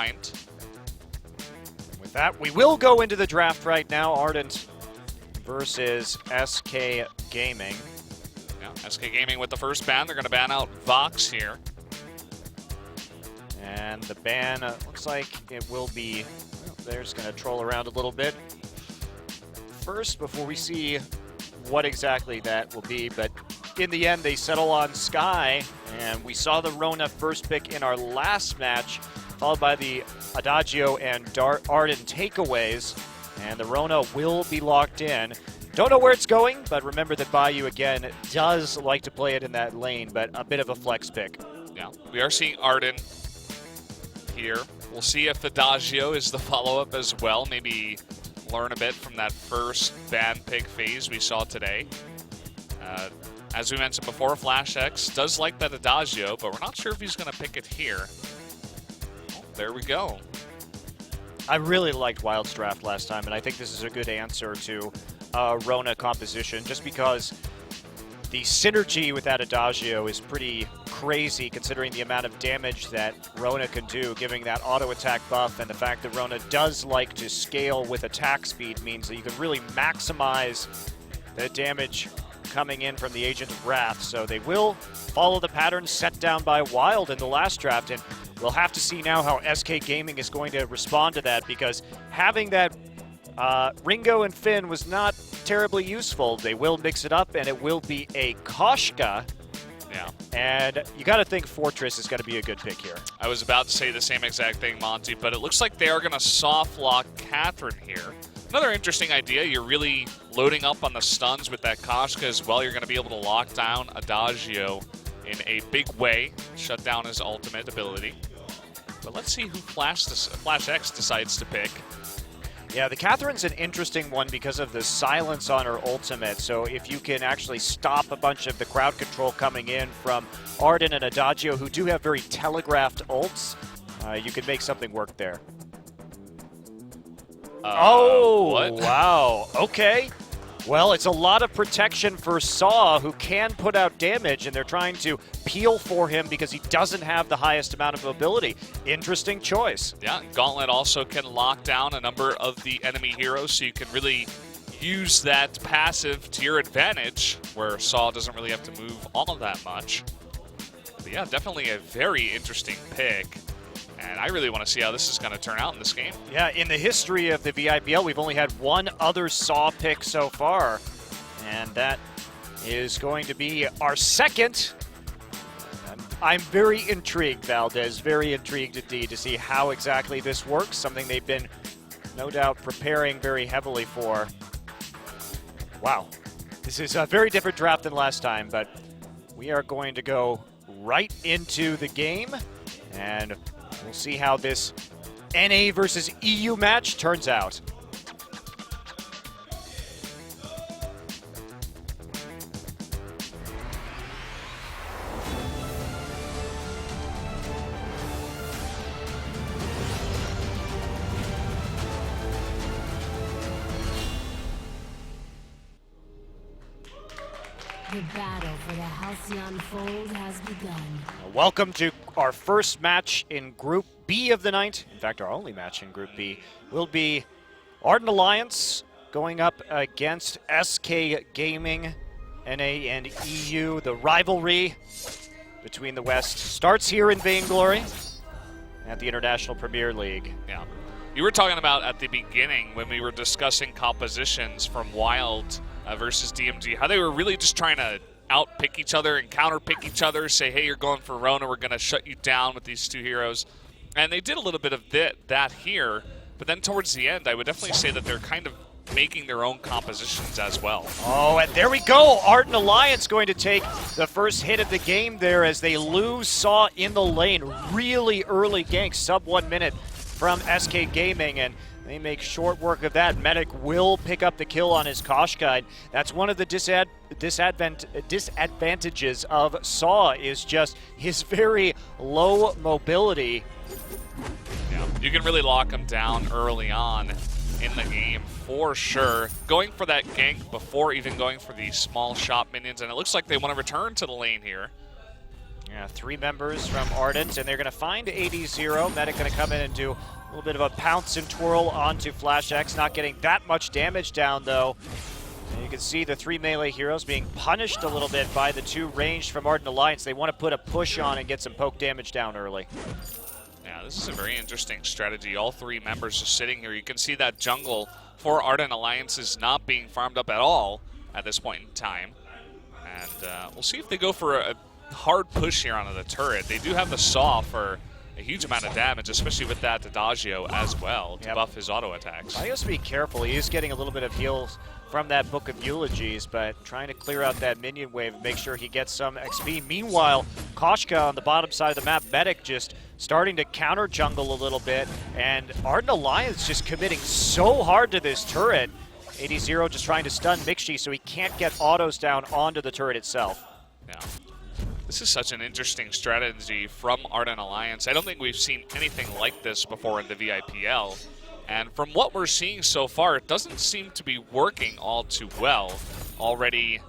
behind. With that, we will go into the draft right now. Ardent versus SK Gaming. Yeah, SK Gaming with the first ban. They're going to ban out Vox here. And the ban looks like it will be, well, they're just going to troll around a little bit first before we see what exactly that will be. But in the end, they settle on Sky, and we saw the Rona first pick in our last match, followed by the Adagio and Ardent takeaways, and the Rona will be locked in. Don't know where it's going, but remember that Bayou, again, does like to play it in that lane, but a bit of a flex pick. Yeah, we are seeing Ardent here. We'll see if Adagio is the follow-up as well. Maybe learn a bit from that first ban pick phase we saw today. As we mentioned before, FlashX does like that Adagio, but we're not sure if he's going to pick it here. Oh, there we go. I really liked Wild's draft last time, and I think this is a good answer to Rona composition, just because the synergy with that Adagio is pretty crazy considering the amount of damage that Rona can do, giving that auto attack buff, and the fact that Rona does like to scale with attack speed means that you can really maximize the damage coming in from the Agent of Wrath. So they will follow the pattern set down by Wild in the last draft, and we'll have to see now how SK Gaming is going to respond to that, because having that Ringo and Finn was not terribly useful. They will mix it up, and it will be a Koshka. Yeah. And you got to think Fortress is going to be a good pick here. I was about to say the same exact thing, Monty, but it looks like they are going to soft lock Catherine here. Another interesting idea, you're really loading up on the stuns with that Koshka as well. You're going to be able to lock down Adagio in a big way, shut down his ultimate ability. But let's see who FlashX decides to pick. Yeah, the Catherine's an interesting one because of the silence on her ultimate. So if you can actually stop a bunch of the crowd control coming in from Ardent and Adagio, who do have very telegraphed ults, you can make something work there. What? Wow. Okay. Well, it's a lot of protection for Saw, who can put out damage, and they're trying to peel for him because he doesn't have the highest amount of mobility. Interesting choice. Yeah, Gauntlet also can lock down a number of the enemy heroes, so you can really use that passive to your advantage, where Saw doesn't really have to move all of that much. But yeah, definitely a very interesting pick. And I really want to see how this is going to turn out in this game. Yeah, in the history of the VIPL, we've only had one other Saw pick so far. And that is going to be our second. I'm very intrigued, Valdez, very intrigued indeed to see how exactly this works. Something they've been, no doubt, preparing very heavily for. Wow. This is a very different draft than last time, but we are going to go right into the game. And we'll see how this NA versus EU match turns out. The battle for the Halcyon Fold has begun. Welcome to our first match in Group B of the night. In fact, our only match in Group B will be Ardent Alliance going up against SK Gaming, NA and EU. The rivalry between the West starts here in Vainglory at the International Premier League. Yeah. You were talking about at the beginning when we were discussing compositions from Wild versus DMG, how they were really just trying to outpick each other and counterpick each other, say, hey, you're going for Rona, we're going to shut you down with these two heroes. And they did a little bit of that here, but then towards the end, I would definitely say that they're kind of making their own compositions as well. Oh, and there we go. Ardent Alliance going to take the first hit of the game there as they lose Saw in the lane. Really early gank, sub 1 minute from SK Gaming, and they make short work of that. Medic will pick up the kill on his Koshka. That's one of the disadvantages of Saw, is just his very low mobility. Yeah, you can really lock him down early on in the game for sure. Going for that gank before even going for the small shot minions, and it looks like they want to return to the lane here. Yeah, 3 members from Ardent, and they're going to find 80-0. Medic going to come in and do a little bit of a pounce and twirl onto Flash X, not getting that much damage down, though. And you can see the 3 melee heroes being punished a little bit by the 2 ranged from Ardent Alliance. They want to put a push on and get some poke damage down early. Yeah, this is a very interesting strategy. All 3 members just sitting here. You can see that jungle for Ardent Alliance is not being farmed up at all at this point in time. And we'll see if they go for a hard push here onto the turret. They do have the saw for a huge amount of damage, especially with that Adagio as well to buff his auto attacks. I have to be careful. He is getting a little bit of heals from that Book of Eulogies, but trying to clear out that minion wave and make sure he gets some XP. Meanwhile, Koshka on the bottom side of the map, Medic just starting to counter jungle a little bit, and Ardent Alliance just committing so hard to this turret. 80-0 just trying to stun Mixi so he can't get autos down onto the turret itself. Yeah. This is such an interesting strategy from Ardent Alliance. I don't think we've seen anything like this before in the VIPL. And from what we're seeing so far, it doesn't seem to be working all too well. Already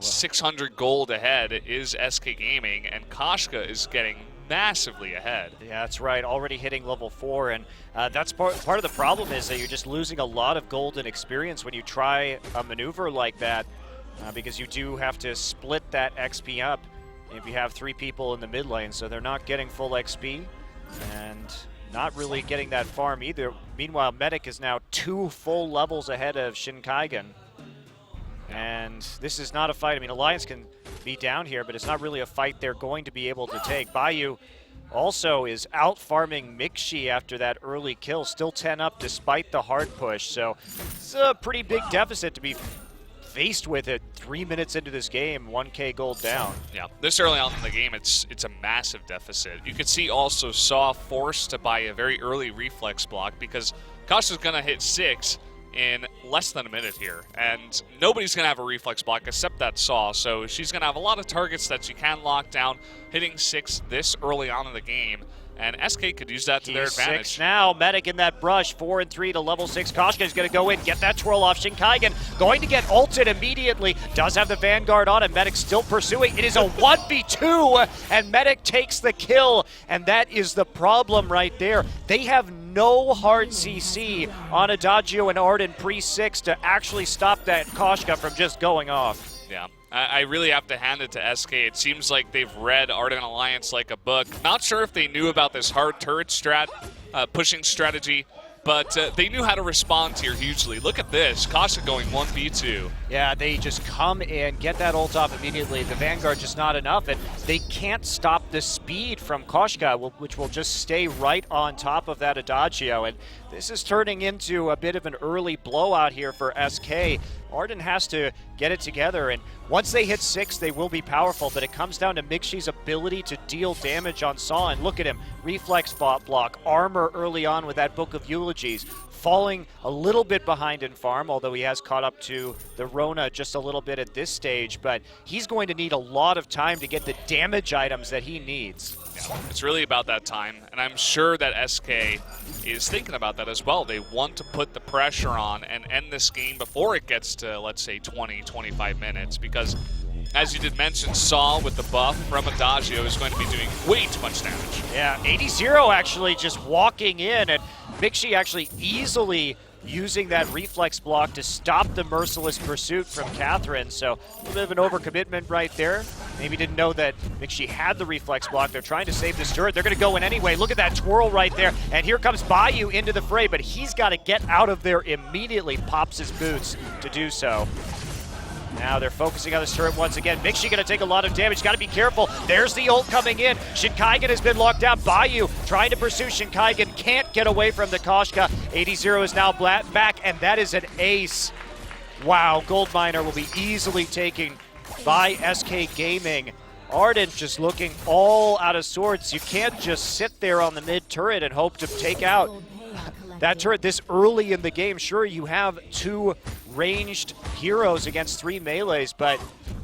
600 gold ahead is SK Gaming, and Koshka is getting massively ahead. Yeah, that's right. Already hitting level 4, and that's part of the problem is that you're just losing a lot of gold and experience when you try a maneuver like that. Because you do have to split that XP up if you have 3 people in the mid lane, so they're not getting full XP and not really getting that farm either. Meanwhile, Medic is now 2 full levels ahead of Shinkaigen. And this is not a fight. I mean, Alliance can be down here, but it's not really a fight they're going to be able to take. Bayou also is out farming Mixi after that early kill, still 10 up despite the hard push. So it's a pretty big deficit to be faced with it 3 minutes into this game, 1k gold down. Yeah, this early on in the game, it's a massive deficit. You could see also Saw forced to buy a very early reflex block because Koshka's going to hit 6 in less than a minute here, and nobody's going to have a reflex block except that Saw, so she's going to have a lot of targets that she can lock down, hitting 6 this early on in the game. And SK could use that to their advantage. 6 now. Medic in that brush. 4 and 3 to level 6. Koshka is going to go in, get that twirl off. Shinkaigen going to get ulted immediately. Does have the Vanguard on him. Medic still pursuing. It is a 1v2, and Medic takes the kill. And that is the problem right there. They have no hard CC on Adagio and Ardent pre-6 to actually stop that Koshka from just going off. Yeah, I really have to hand it to SK. It seems like they've read Ardent Alliance like a book. Not sure if they knew about this hard turret strat, pushing strategy, but they knew how to respond here hugely. Look at this, Koshka going 1v2. Yeah, they just come in, get that ult off immediately. The Vanguard just not enough, and they can't stop the speed from Koshka, which will just stay right on top of that Adagio. And this is turning into a bit of an early blowout here for SK. Ardent has to get it together, and once they hit 6, they will be powerful, but it comes down to Mixi's ability to deal damage on Saw, and look at him, reflex bot block, armor early on with that Book of Eulogies, falling a little bit behind in farm, although he has caught up to the Rona just a little bit at this stage, but he's going to need a lot of time to get the damage items that he needs. Yeah, it's really about that time, and I'm sure that SK is thinking about that as well. They want to put the pressure on and end this game before it gets to, let's say, 20, 25 minutes, because as you did mention, Saw with the buff from Adagio is going to be doing way too much damage. Yeah, 80-0 actually just walking in, and Mixi actually easily using that reflex block to stop the merciless pursuit from Catherine. So a little bit of an overcommitment right there. Maybe didn't know that Mixi had the reflex block. They're trying to save this turret. They're going to go in anyway. Look at that twirl right there. And here comes Bayou into the fray, but he's got to get out of there immediately. Pops his boots to do so. Now they're focusing on this turret once again. Mixi going to take a lot of damage. Got to be careful. There's the ult coming in. Shinkaigen has been locked down. Bayou trying to pursue Shinkaigen. Can't get away from the Koshka. 80-0 is now back, and that is an ace. Wow, Goldminer will be easily taken by SK Gaming. Ardent just looking all out of sorts. You can't just sit there on the mid turret and hope to take out that turret this early in the game. Sure, you have 2 ranged heroes against 3 melees, but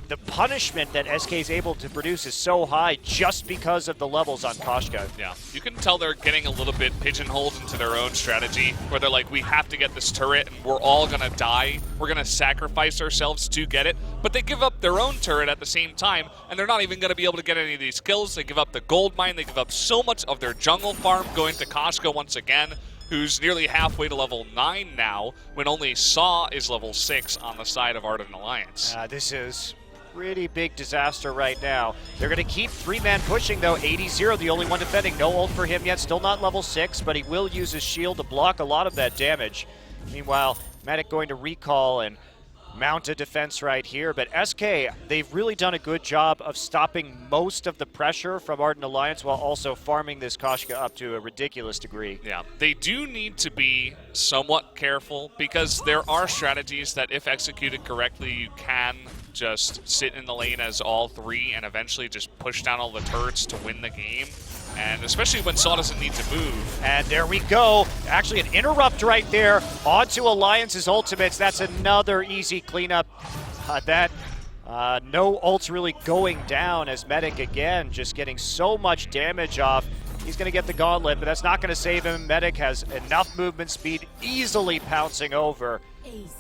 the punishment that SK is able to produce is so high just because of the levels on Koshka. Yeah, you can tell they're getting a little bit pigeonholed into their own strategy, where they're like, we have to get this turret and we're all gonna die. We're gonna sacrifice ourselves to get it. But they give up their own turret at the same time, and they're not even gonna be able to get any of these kills. They give up the gold mine, they give up so much of their jungle farm going to Koshka once again, who's nearly halfway to level 9 now, when only Saw is level 6 on the side of Ardent Alliance. This is pretty big disaster right now. They're going to keep 3-man pushing, though. 80-0, the only one defending. No ult for him yet. Still not level 6, but he will use his shield to block a lot of that damage. Meanwhile, Medic going to recall and mount a defense right here. But SK, they've really done a good job of stopping most of the pressure from Ardent Alliance while also farming this Koshka up to a ridiculous degree. Yeah, they do need to be somewhat careful, because there are strategies that, if executed correctly, you can just sit in the lane as all 3 and eventually just push down all the turrets to win the game. And especially when Saw doesn't need to move. And there we go. Actually, an interrupt right there onto Alliance's ultimates. That's another easy cleanup. No ults really going down as Medic, again, just getting so much damage off. He's going to get the gauntlet, but that's not going to save him. Medic has enough movement speed, easily pouncing over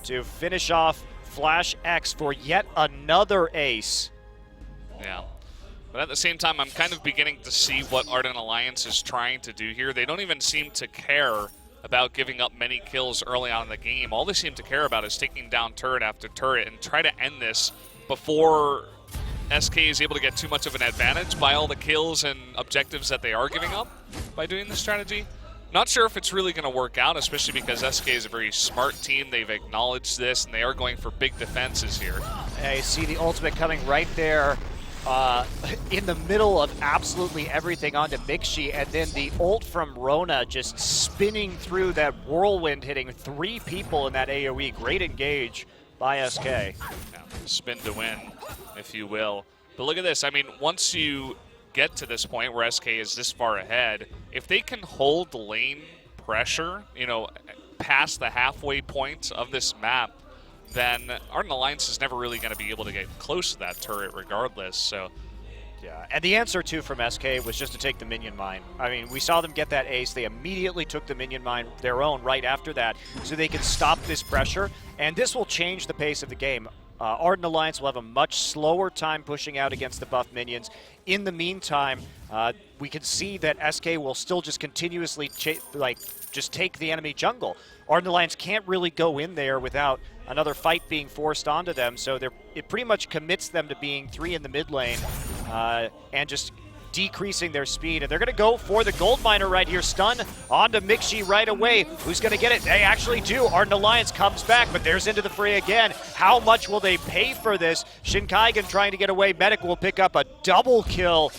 to finish off Flash X for yet another ace. Yeah. But at the same time, I'm kind of beginning to see what Ardent Alliance is trying to do here. They don't even seem to care about giving up many kills early on in the game. All they seem to care about is taking down turret after turret and try to end this before SK is able to get too much of an advantage by all the kills and objectives that they are giving up by doing this strategy. Not sure if it's really going to work out, especially because SK is a very smart team. They've acknowledged this, and they are going for big defenses here. I see the ultimate coming right there. In the middle of absolutely everything onto Mixi, and then the ult from Rona just spinning through that whirlwind, hitting 3 people in that AoE. Great engage by SK. Yeah, spin to win, if you will. But look at this. I mean, once you get to this point where SK is this far ahead, if they can hold lane pressure, past the halfway point of this map, then Ardent Alliance is never really going to be able to get close to that turret regardless. So, yeah, and the answer, too, from SK was just to take the minion mine. I mean, we saw them get that ace. They immediately took the minion mine, their own, right after that, so they can stop this pressure, and this will change the pace of the game. Ardent Alliance will have a much slower time pushing out against the buff minions. In the meantime, we can see that SK will still just continuously just take the enemy jungle. Ardent Alliance can't really go in there without another fight being forced onto them, so it pretty much commits them to being 3 in the mid lane and just decreasing their speed. And they're going to go for the gold miner right here. Stun onto Mixi right away. Who's going to get it? They actually do. Ardent Alliance comes back, but there's into the fray again. How much will they pay for this? Shinkaigen trying to get away. Medic will pick up a double kill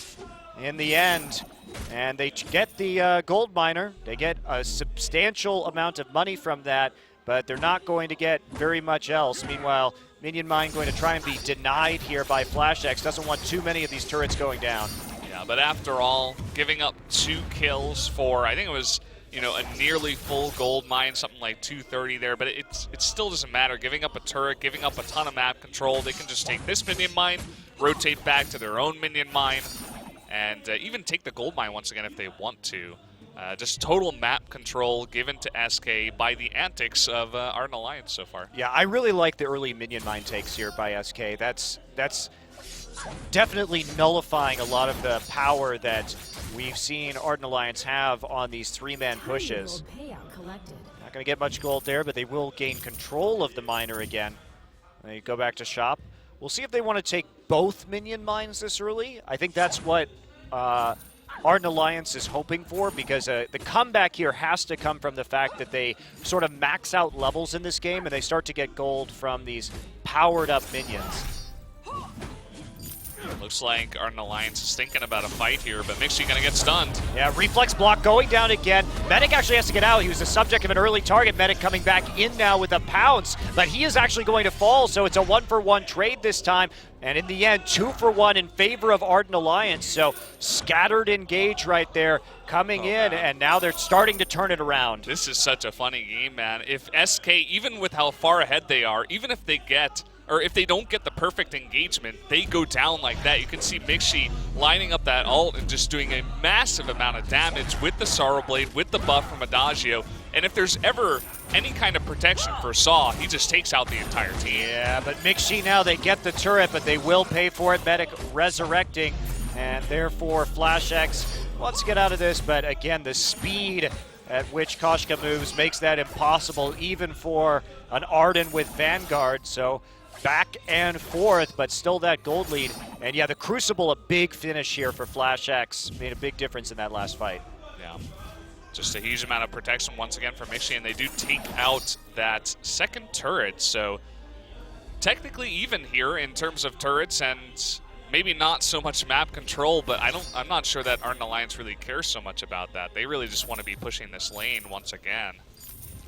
in the end. And they get the gold miner. They get a substantial amount of money from that, but they're not going to get very much else. Meanwhile, Minion Mine going to try and be denied here by FlashX. Doesn't want too many of these turrets going down. Yeah, but after all, giving up 2 kills for, I think it was, a nearly full gold mine, something like 230 there, but it still doesn't matter. Giving up a turret, giving up a ton of map control, they can just take this minion mine, rotate back to their own minion mine, and even take the gold mine once again if they want to. Just total map control given to SK by the antics of Ardent Alliance so far. Yeah, I really like the early minion mine takes here by SK. That's definitely nullifying a lot of the power that we've seen Ardent Alliance have on these 3-man pushes. Not going to get much gold there, but they will gain control of the miner again. They go back to shop. We'll see if they want to take both minion mines this early. I think that's what Ardent Alliance is hoping for, because the comeback here has to come from the fact that they sort of max out levels in this game and they start to get gold from these powered up minions. Looks like Ardent Alliance is thinking about a fight here, but Mixi gonna get stunned. Yeah, reflex block going down again. Medic actually has to get out. He was the subject of an early target. Medic coming back in now with a pounce, but he is actually going to fall, so it's a 1-for-1 trade this time. And in the end, 2-for-1 in favor of Ardent Alliance. So scattered engage right there coming in, and now they're starting to turn it around. This is such a funny game, man. If SK, even with how far ahead they are, even if they get or if they don't get the perfect engagement, they go down like that. You can see Mixi lining up that ult and just doing a massive amount of damage with the Sorrow Blade, with the buff from Adagio. And if there's ever any kind of protection for Saw, he just takes out the entire team. Yeah, but Mixi now, they get the turret, but they will pay for it. Medic resurrecting, and therefore FlashX wants to get out of this, but again, the speed at which Koshka moves makes that impossible, even for an Ardent with Vanguard. So back and forth, but still that gold lead. And yeah, the Crucible, a big finish here for FlashX. Made a big difference in that last fight. Yeah, just a huge amount of protection once again for Mixi, and they do take out that second turret. So technically even here in terms of turrets, and maybe not so much map control, but I'm not sure that Ardent Alliance really cares so much about that. They really just want to be pushing this lane once again.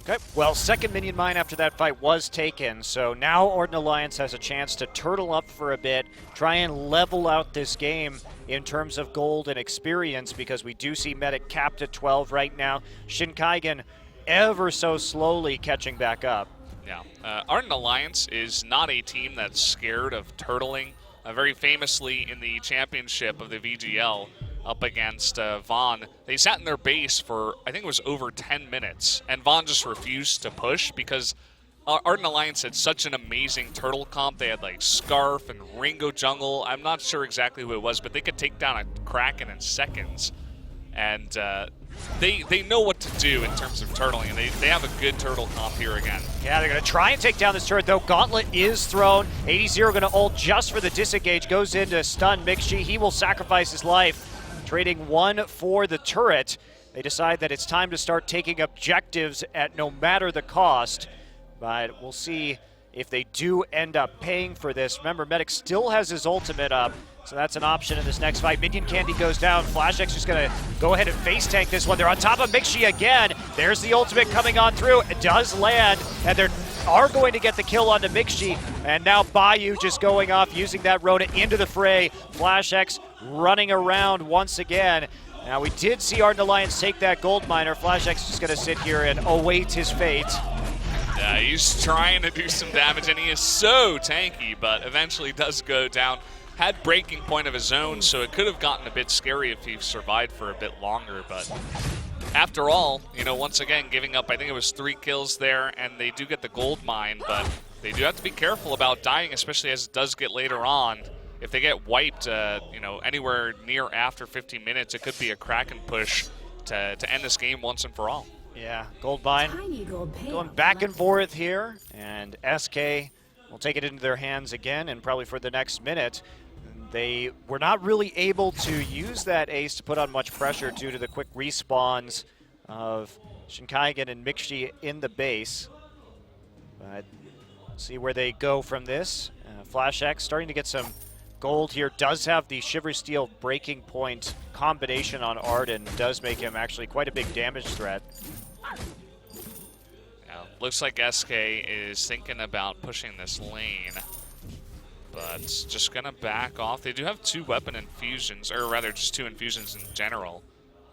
Okay, well, second minion mine after that fight was taken, so now Ardent Alliance has a chance to turtle up for a bit, try and level out this game in terms of gold and experience, because we do see Medic capped at 12 right now. Shinkaigen ever so slowly catching back up. Yeah, Ardent Alliance is not a team that's scared of turtling. Very famously in the championship of the VGL up against Vaughn, they sat in their base for, I think it was over 10 minutes, and Vaughn just refused to push because Ardent Alliance had such an amazing turtle comp. They had like Scarf and Ringo Jungle. I'm not sure exactly who it was, but they could take down a Kraken in seconds. And they know what to do in terms of turtling, and they have a good turtle comp here again. Yeah, they're going to try and take down this turret, though. Gauntlet is thrown. 80 going to ult just for the disengage. Goes in to stun Mixi. He will sacrifice his life, trading one for the turret. They decide that it's time to start taking objectives at no matter the cost. But we'll see if they do end up paying for this. Remember, Medic still has his ultimate up, so that's an option in this next fight. Minion Candy goes down. FlashX is going to go ahead and face tank this one. They're on top of Mixi again. There's the ultimate coming on through. It does land, and they are going to get the kill onto Mixi. And now Bayou just going off, using that Rona into the fray. FlashX running around once again. Now, we did see Ardent Alliance take that gold miner. FlashX is just going to sit here and await his fate. Yeah, he's trying to do some damage, and he is so tanky, but eventually does go down. Had breaking point of his own, so it could have gotten a bit scary if he survived for a bit longer. But after all, you know, once again, giving up, I think it was 3 kills there, and they do get the gold mine, but they do have to be careful about dying, especially as it does get later on. If they get wiped, you know, anywhere near after 15 minutes, it could be a Kraken push to end this game once and for all. Yeah, gold mine going back and forth here, and SK will take it into their hands again, and probably for the next minute. They were not really able to use that ace to put on much pressure due to the quick respawns of Shinkaigen and Mixi in the base. But see where they go from this. FlashX starting to get some gold here. Does have the Shiver Steel breaking point combination on Ardent. Does make him actually quite a big damage threat. Yeah, looks like SK is thinking about pushing this lane, but just gonna back off. They do have 2 weapon infusions, or rather just 2 infusions in general.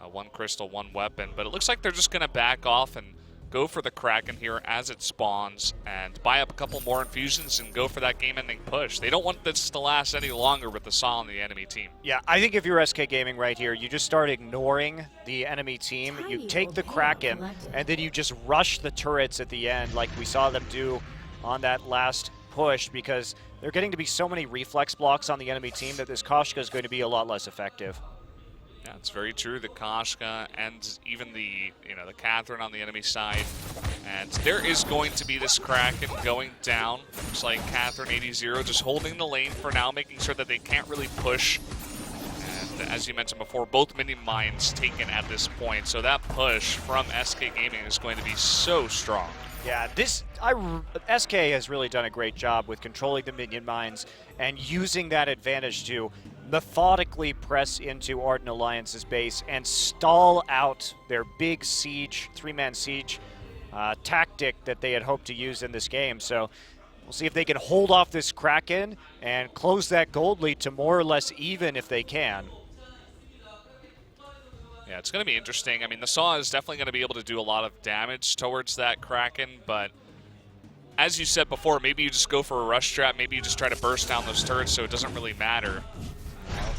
1 crystal, 1 weapon, but it looks like they're just gonna back off and go for the Kraken here as it spawns and buy up a couple more infusions and go for that game-ending push. They don't want this to last any longer with the Saw on the enemy team. Yeah, I think if you're SK Gaming right here, you just start ignoring the enemy team. You take the Kraken, and then you just rush the turrets at the end like we saw them do on that last push, because there are getting to be so many reflex blocks on the enemy team that this Koshka is going to be a lot less effective. Yeah, it's very true. The Koshka and even the the Catherine on the enemy side, and there is going to be this Kraken going down. Looks like Catherine 80 just holding the lane for now, making sure that they can't really push. And as you mentioned before, both minion mines taken at this point, so that push from SK Gaming is going to be so strong. Yeah, SK has really done a great job with controlling the minion mines and using that advantage to methodically press into Ardent Alliance's base and stall out their big siege, 3-man siege tactic that they had hoped to use in this game. So we'll see if they can hold off this Kraken and close that gold lead to more or less even if they can. Yeah, it's going to be interesting. I mean, the Saw is definitely going to be able to do a lot of damage towards that Kraken, but as you said before, maybe you just go for a rush trap. Maybe you just try to burst down those turrets so it doesn't really matter.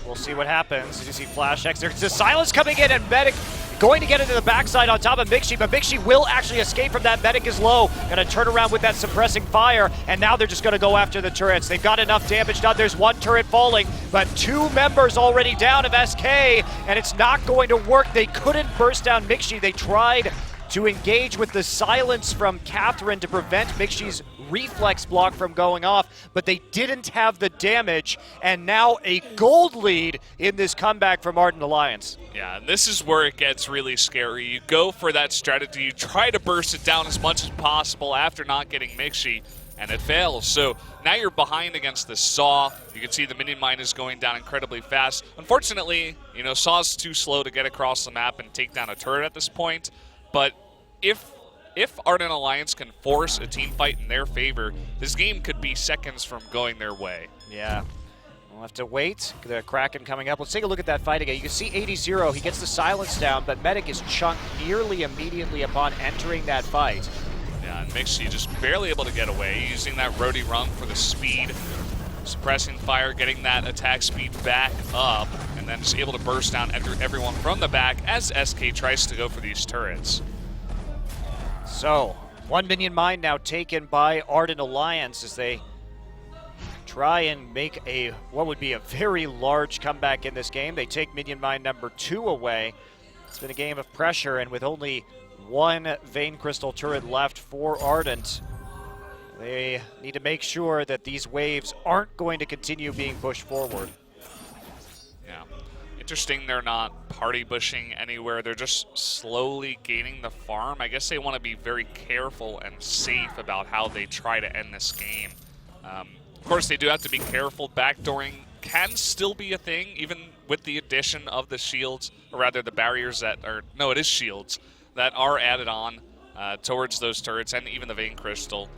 We'll see what happens. As you see Flash X, there's the silence coming in, and Medic going to get into the backside on top of Mixi, but Mixi will actually escape from that. Medic is low, gonna turn around with that suppressing fire, and now they're just gonna go after the turrets. They've got enough damage done. There's one turret falling, but 2 members already down of SK, and it's not going to work. They couldn't burst down Mixi. They tried to engage with the silence from Catherine to prevent Mixi's reflex block from going off, but they didn't have the damage, and now a gold lead in this comeback from Ardent Alliance. Yeah, and this is where it gets really scary. You go for that strategy, you try to burst it down as much as possible after not getting Mixi, and it fails. So now you're behind against the Saw. You can see the minion mine is going down incredibly fast. Unfortunately, you know, Saw's too slow to get across the map and take down a turret at this point, but if Ardent Alliance can force a team fight in their favor, this game could be seconds from going their way. Yeah. We'll have to wait. The Kraken coming up. Let's take a look at that fight again. You can see 80-0. He gets the silence down, but Medic is chunked nearly immediately upon entering that fight. Yeah, and Mixi just barely able to get away, using that roadie rung for the speed. Suppressing fire, getting that attack speed back up, and then just able to burst down everyone from the back as SK tries to go for these turrets. So, 1 minion mine now taken by Ardent Alliance as they try and make what would be a very large comeback in this game. They take minion mine number 2 away. It's been a game of pressure, and with only 1 Vein Crystal turret left for Ardent, they need to make sure that these waves aren't going to continue being pushed forward. Yeah. Interesting they're not party bushing anywhere. They're just slowly gaining the farm. I guess they want to be very careful and safe about how they try to end this game. Of course, they do have to be careful. Backdooring can still be a thing, even with the addition of the shields, or rather the barriers that are, no, it is shields, that are added on towards those turrets and even the Vein Crystal.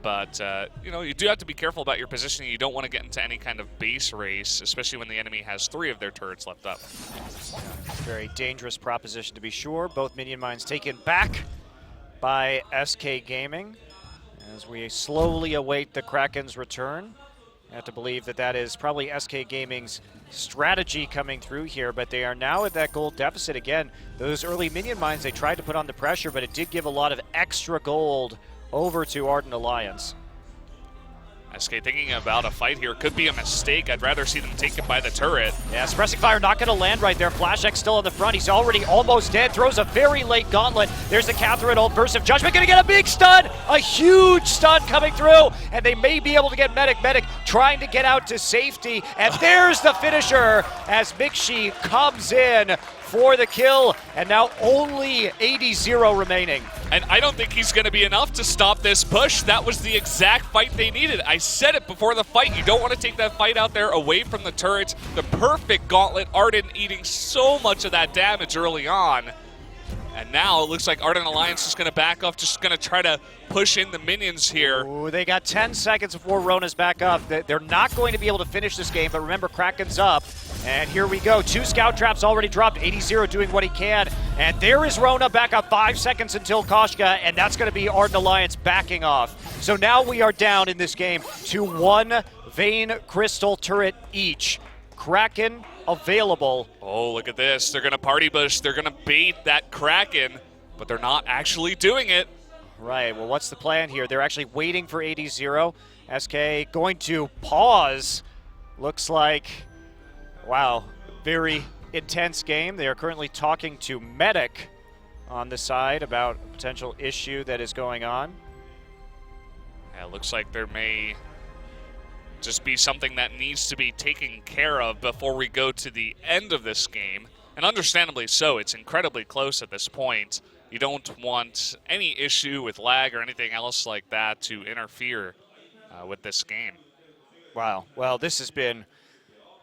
But, you know, you do have to be careful about your positioning. You don't want to get into any kind of base race, especially when the enemy has 3 of their turrets left up. Very dangerous proposition to be sure. Both minion mines taken back by SK Gaming as we slowly await the Kraken's return. I have to believe that that is probably SK Gaming's strategy coming through here, but they are now at that gold deficit again. Those early minion mines, they tried to put on the pressure, but it did give a lot of extra gold over to Ardent Alliance. SK thinking about a fight here. Could be a mistake. I'd rather see them take it by the turret. Yeah, suppressing fire not going to land right there. Flash X still in the front. He's already almost dead. Throws a very late gauntlet. There's the Catherine ult. Burst of Judgment going to get a big stun. A huge stun coming through. And they may be able to get Medic. Medic trying to get out to safety. And there's the finisher as Mixi comes in for the kill. And now only 80-0 remaining. And I don't think he's going to be enough to stop this push. That was the exact fight they needed. I said it before the fight. You don't want to take that fight out there away from the turrets. The perfect gauntlet. Ardent eating so much of that damage early on. And now it looks like Ardent Alliance is going to back off, just going to try to push in the minions here. Ooh, they got 10 seconds before Rona's back up. They're not going to be able to finish this game, but remember, Kraken's up. And here we go. 2 scout traps already dropped. 80-0 doing what he can. And there is Rona back up 5 seconds until Koshka, and that's going to be Ardent Alliance backing off. So now we are down in this game to 1 Vein Crystal turret each. Kraken available. Oh, look at this. They're going to party bush. They're going to bait that Kraken, but they're not actually doing it. Right, well, what's the plan here? They're actually waiting for 80-0. SK going to pause. Looks like, wow, very intense game. They are currently talking to Medic on the side about a potential issue that is going on. Yeah, it looks like there may just be something that needs to be taken care of before we go to the end of this game. And understandably so, it's incredibly close at this point. You don't want any issue with lag or anything else like that to interfere with this game. Wow, well, this has been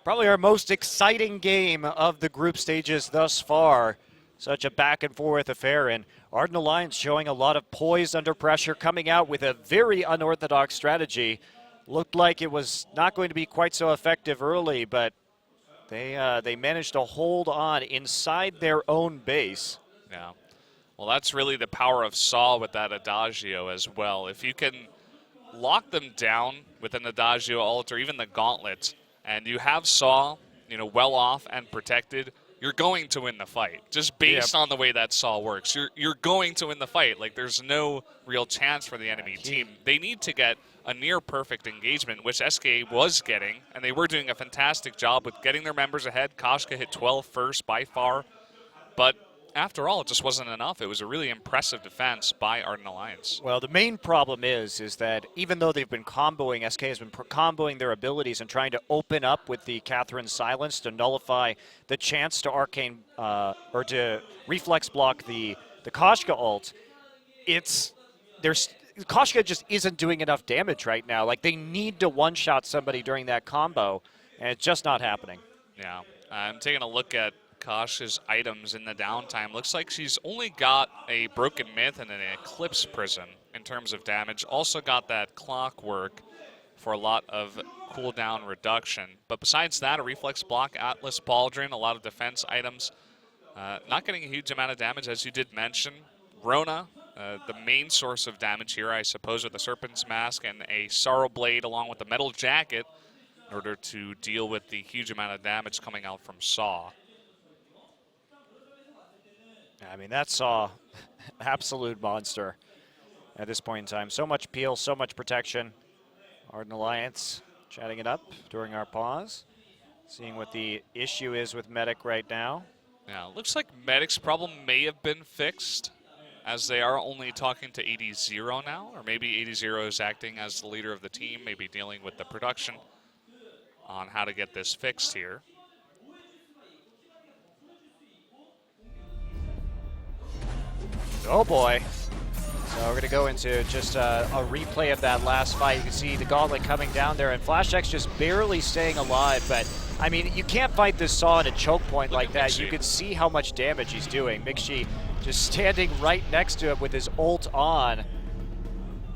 probably our most exciting game of the group stages thus far. Such a back and forth affair, and Ardent Alliance showing a lot of poise under pressure, coming out with a very unorthodox strategy. Looked like it was not going to be quite so effective early, but they managed to hold on inside their own base. Yeah. Well, that's really the power of Saw with that Adagio as well. If you can lock them down with an Adagio ult or even the gauntlet, and you have Saw, well off and protected, you're going to win the fight. Just based on the way that Saw works. You're going to win the fight. Like, there's no real chance for the enemy team. They need to get a near perfect engagement, which SK was getting, and they were doing a fantastic job with getting their members ahead. Koshka hit 12 first by far, but after all, it just wasn't enough. It was a really impressive defense by Ardent Alliance. Well, the main problem is that even though they've been comboing, SK has been comboing their abilities and trying to open up with the Catherine Silence to nullify the chance to Arcane, or to reflex block the Koshka ult. Koshka just isn't doing enough damage right now. Like, they need to one-shot somebody during that combo, and it's just not happening. Yeah, I'm taking a look at Koshka's items in the downtime. Looks like she's only got a Broken Myth and an Eclipse Prison in terms of damage. Also got that Clockwork for a lot of cooldown reduction. But besides that, a Reflex Block, Atlas Pauldron, a lot of defense items. Not getting a huge amount of damage, as you did mention. Rona, the main source of damage here, I suppose, with the Serpent's Mask and a Sorrow Blade along with the Metal Jacket in order to deal with the huge amount of damage coming out from Saw. I mean, that Saw, absolute monster at this point in time. So much peel, so much protection. Ardent Alliance chatting it up during our pause, seeing what the issue is with Medic right now. Yeah, looks like Medic's problem may have been fixed, as they are only talking to 80-0 now, or maybe 80-0 is acting as the leader of the team, maybe dealing with the production on how to get this fixed here. Oh boy. So we're going to go into just a replay of that last fight. You can see the gauntlet coming down there, and FlashX just barely staying alive. But, I mean, you can't fight this Saw at a choke point like that. You can see how much damage he's doing. Mixi just standing right next to him with his ult on.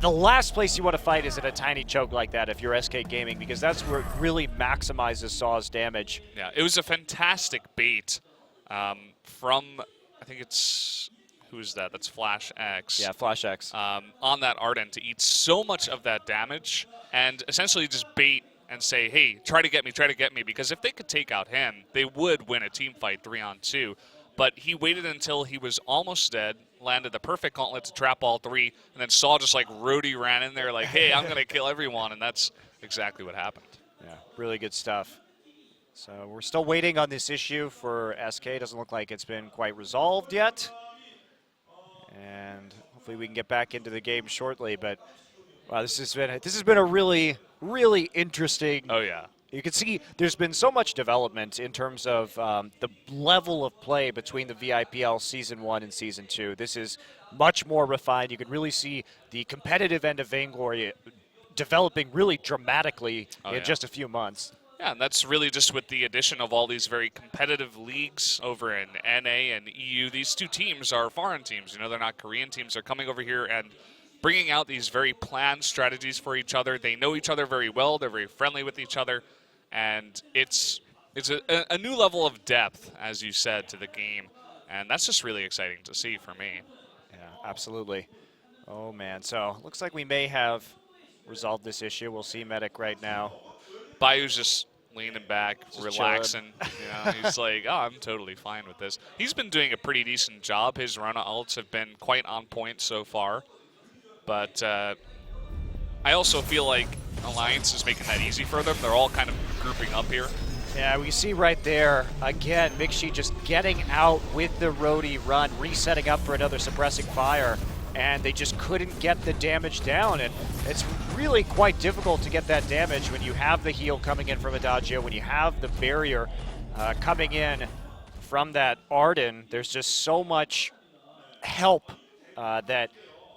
The last place you want to fight is in a tiny choke like that if you're SK Gaming, because that's where it really maximizes Saw's damage. Yeah, it was a fantastic bait from, I think it's... Who's that? That's FlashX. Yeah, FlashX. On that Ardent to eat so much of that damage and essentially just bait and say, hey, try to get me, because if they could take out him, they would win a team fight 3-on-2. But he waited until he was almost dead, landed the perfect gauntlet to trap all three, and then Saw just like Rhodey ran in there like, hey, I'm going to kill everyone, and that's exactly what happened. Yeah, really good stuff. So we're still waiting on this issue for SK. Doesn't look like it's been quite resolved yet. And hopefully we can get back into the game shortly. But wow, this has been a really, really interesting. Oh yeah. You can see there's been so much development in terms of the level of play between the VIPL Season 1 and Season 2. This is much more refined. You can really see the competitive end of Vainglory developing really dramatically in just a few months. Yeah, and that's really just with the addition of all these very competitive leagues over in NA and EU. These two teams are foreign teams. They're not Korean teams. They're coming over here and bringing out these very planned strategies for each other. They know each other very well. They're very friendly with each other. And it's a new level of depth, as you said, to the game. And that's just really exciting to see for me. Yeah, absolutely. Oh, man. So looks like we may have resolved this issue. We'll see Medic right now. Bayou's just leaning back, just relaxing. Chilling. He's like, oh, I'm totally fine with this. He's been doing a pretty decent job. His Rona ults have been quite on point so far. But I also feel like Alliance is making that easy for them. They're all kind of grouping up here. Yeah, we see right there, again, Mixi just getting out with the Rhodey run, resetting up for another suppressing fire, and they just couldn't get the damage down. And it's really quite difficult to get that damage when you have the heal coming in from Adagio, when you have the barrier coming in from that Ardent. There's just so much help that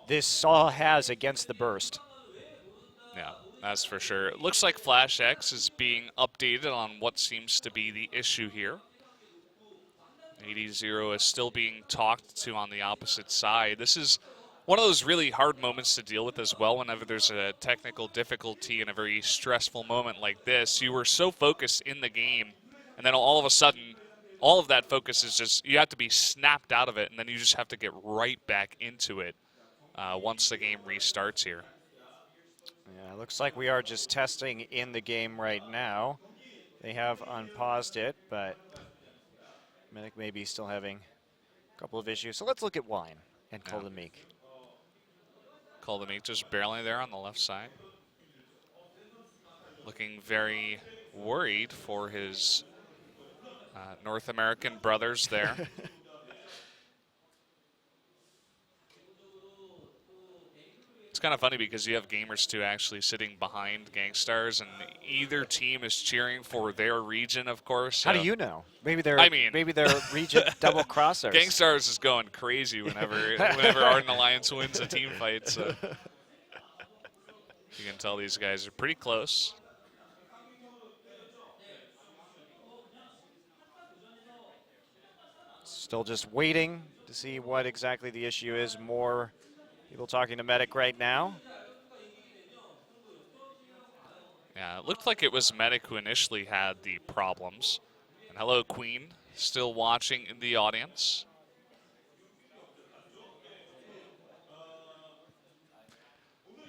this Saw has against the burst. Yeah, that's for sure. It looks like FlashX is being updated on what seems to be the issue here. 80-0 is still being talked to on the opposite side. This is one of those really hard moments to deal with as well whenever there's a technical difficulty in a very stressful moment like this. You were so focused in the game, and then all of a sudden, all of that focus is just, you have to be snapped out of it, and then you just have to get right back into it once the game restarts here. Yeah, looks like we are just testing in the game right now. They have unpaused it, but Medic may be still having a couple of issues. So let's look at Wine and Yeah. Call the Meek. Call the Meek just barely there on the left side. Looking very worried for his North American brothers there. It's kind of funny because you have Gamers 2 actually sitting behind Gangstars, and either team is cheering for their region, of course. How do you know? Maybe they're maybe they're region double crossers. Gangstars is going crazy whenever Ardent Alliance wins a team fight. So you can tell these guys are pretty close. Still just waiting to see what exactly the issue is. More people talking to Medic right now. Yeah, it looked like it was Medic who initially had the problems. And hello, Queen, still watching in the audience.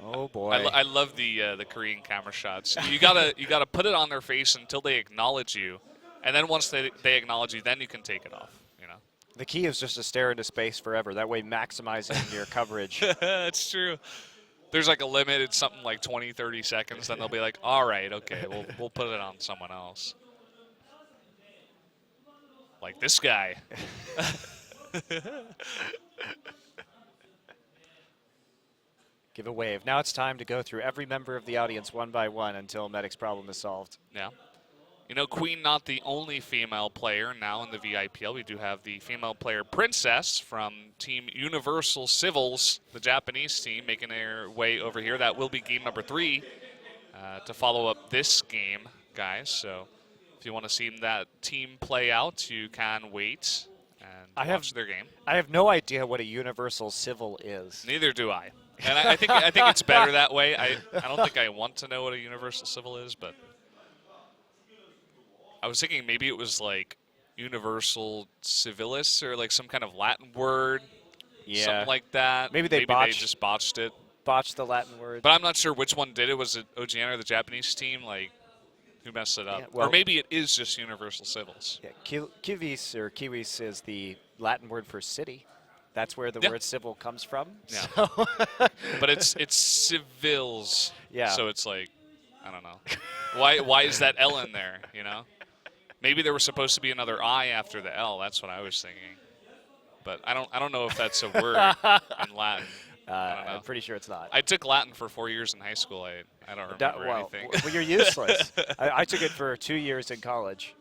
Oh boy! I love the Korean camera shots. You gotta put it on their face until they acknowledge you, and then once they acknowledge you, then you can take it off. You know. The key is just to stare into space forever. That way, maximizing your coverage. That's true. There's like a limit. It's something like 20, 30 seconds. Then they'll be like, all right, okay, we'll put it on someone else. Like this guy. Give a wave. Now it's time to go through every member of the audience one by one until Medic's problem is solved. Yeah. You know, Queen not the only female player now in the VIPL. We do have the female player Princess from Team Universal Civils, the Japanese team, making their way over here. That will be game number 3 to follow up this game, guys. So if you want to see that team play out, you can wait and watch their game. I have no idea what a Universal Civil is. Neither do I. And I think it's better that way. I don't think I want to know what a Universal Civil is, but I was thinking maybe it was like Universal Civilis or like some kind of Latin word, something like that. Maybe they just botched it. Botched the Latin word. But I'm not sure which one did it. Was it OGN or the Japanese team? Like, who messed it up? Yeah, well, or maybe it is just Universal Civils. Yeah, Kiwis or Kiwis is the Latin word for city. That's where the word civil comes from. Yeah. So But it's civils. Yeah. So it's like, I don't know. Why is that L in there, you know? Maybe there was supposed to be another I after the L. That's what I was thinking. But I don't know if that's a word in Latin. I don't know. I'm pretty sure it's not. I took Latin for 4 years in high school. I don't remember anything. Well, you're useless. I took it for 2 years in college.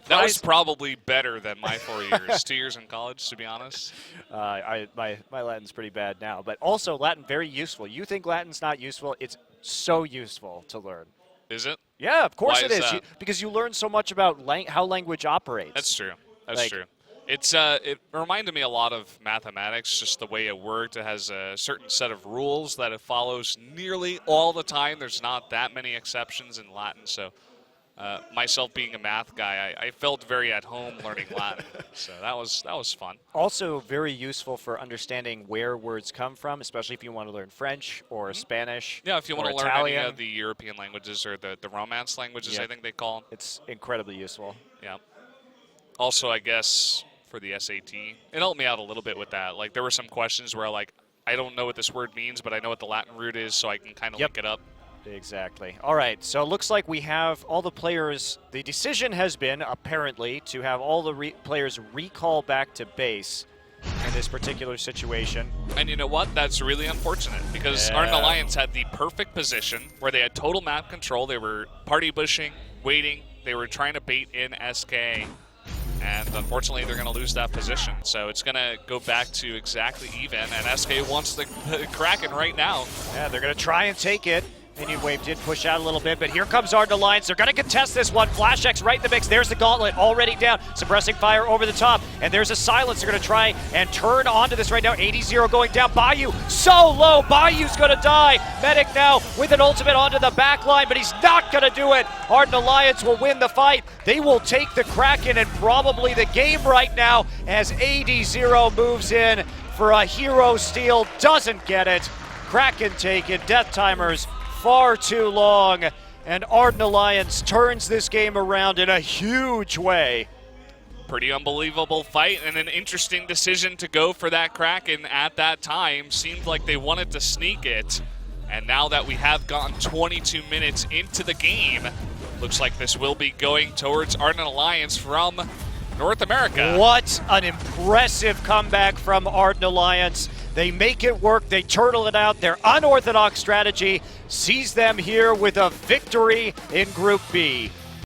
That was probably better than my 4 years. 2 years in college, to be honest. My Latin's pretty bad now. But also, Latin, very useful. You think Latin's not useful? It's so useful to learn. Is it? Yeah, of course Why it is is. that? Because you learn so much about how language operates. That's true. That's true. It reminded me a lot of mathematics, just the way it worked. It has a certain set of rules that it follows nearly all the time. There's not that many exceptions in Latin. So myself being a math guy, I felt very at home learning Latin. So that was fun. Also very useful for understanding where words come from, especially if you want to learn French or Spanish. Yeah, if you want to learn Italian. any of the European languages or the Romance languages, Yeah. I think they call them. It's incredibly useful. Yeah. Also, I guess for the SAT, it helped me out a little bit with that. Like there were some questions where like I don't know what this word means, but I know what the Latin root is, so I can kind of link it up. Exactly. All right, so it looks like we have all the players. The decision has been, apparently, to have all the players recall back to base in this particular situation. And you know what? That's really unfortunate because Ardent Alliance had the perfect position where they had total map control. They were party bushing, waiting. They were trying to bait in SK. And unfortunately, they're going to lose that position. So it's going to go back to exactly even. And SK wants the Kraken right now. Yeah, they're going to try and take it. Minion Wave did push out a little bit, but here comes Ardent Alliance. They're going to contest this one. Flash X right in the mix. There's the gauntlet already down. Suppressing fire over the top. And there's a silence. They're going to try and turn onto this right now. 80-0 going down. Bayou so low. Bayou's going to die. Medic now with an ultimate onto the back line, but he's not going to do it. Ardent Alliance will win the fight. They will take the Kraken and probably the game right now as 80-0 moves in for a hero steal. Doesn't get it. Kraken taken. Death Timers far too long, and Ardent Alliance turns this game around in a huge way. Pretty unbelievable fight and an interesting decision to go for that Kraken at that time. Seemed like they wanted to sneak it. And now that we have gotten 22 minutes into the game, looks like this will be going towards Ardent Alliance from North America. What an impressive comeback from Ardent Alliance. They make it work, they turtle it out. Their unorthodox strategy sees them here with a victory in Group B.